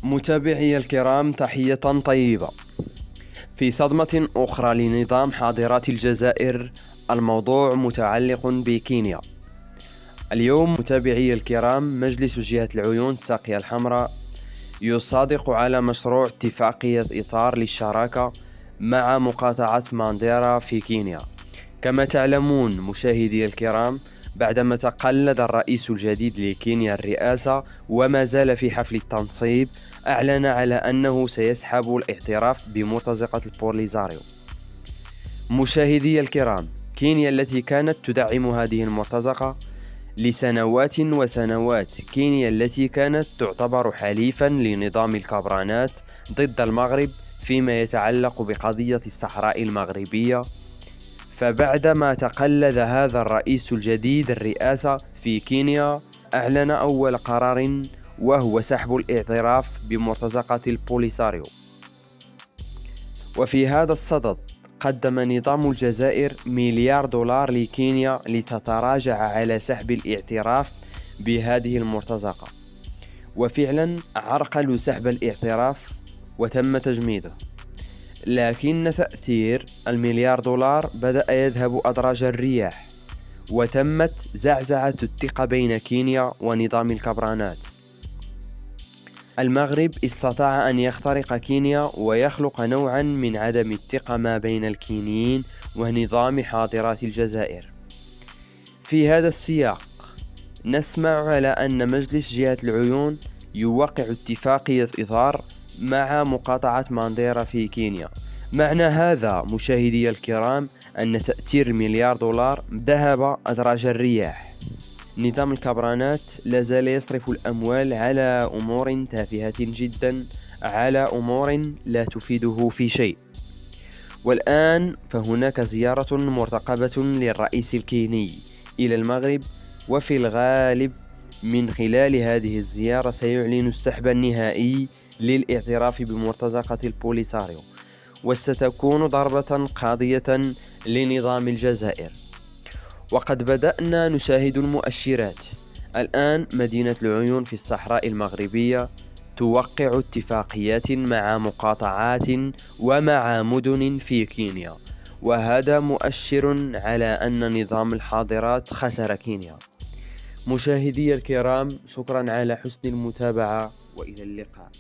متابعي الكرام، تحية طيبة. في صدمة أخرى لنظام حاضرات الجزائر، الموضوع متعلق بكينيا. اليوم متابعي الكرام، مجلس جهة العيون الساقية الحمراء يصادق على مشروع اتفاقية إطار للشراكة مع مقاطعة مانديرا في كينيا. كما تعلمون مشاهدي الكرام، بعدما تقلد الرئيس الجديد لكينيا الرئاسة وما زال في حفل التنصيب، أعلن على أنه سيسحب الاعتراف بمرتزقة البوليزاريو. مشاهدي الكرام، كينيا التي كانت تدعم هذه المرتزقة لسنوات وسنوات، كينيا التي كانت تعتبر حليفا لنظام الكبرانات ضد المغرب فيما يتعلق بقضية الصحراء المغربية، فبعدما تقلد هذا الرئيس الجديد الرئاسة في كينيا، أعلن أول قرار وهو سحب الاعتراف بمرتزقة البوليساريو. وفي هذا الصدد قدم نظام الجزائر $1,000,000,000 لكينيا لتتراجع على سحب الاعتراف بهذه المرتزقة، وفعلا عرقلوا سحب الاعتراف وتم تجميده. لكن تأثير $1,000,000,000 بدأ يذهب أدراج الرياح، وتمت زعزعة الثقة بين كينيا ونظام الكبرانات. المغرب استطاع أن يخترق كينيا ويخلق نوعا من عدم الثقة ما بين الكينيين ونظام حاضرات الجزائر. في هذا السياق نسمع على أن مجلس جهة العيون يوقع اتفاقية إطار مع مقاطعة مانديرا في كينيا. معنى هذا مشاهدي الكرام أن تأثير $1,000,000,000 ذهب أدراج الرياح. نظام الكبرانات لا زال يصرف الأموال على أمور تافهة جدا، على أمور لا تفيده في شيء. والآن فهناك زيارة مرتقبة للرئيس الكيني إلى المغرب، وفي الغالب من خلال هذه الزيارة سيعلن السحب النهائي للاعتراف بمرتزقة البوليساريو، وستكون ضربة قاضية لنظام الجزائر. وقد بدأنا نشاهد المؤشرات. الآن مدينة العيون في الصحراء المغربية توقع اتفاقيات مع مقاطعات ومع مدن في كينيا، وهذا مؤشر على أن نظام الحاضرات خسر كينيا. مشاهدي الكرام، شكرا على حسن المتابعة، وإلى اللقاء.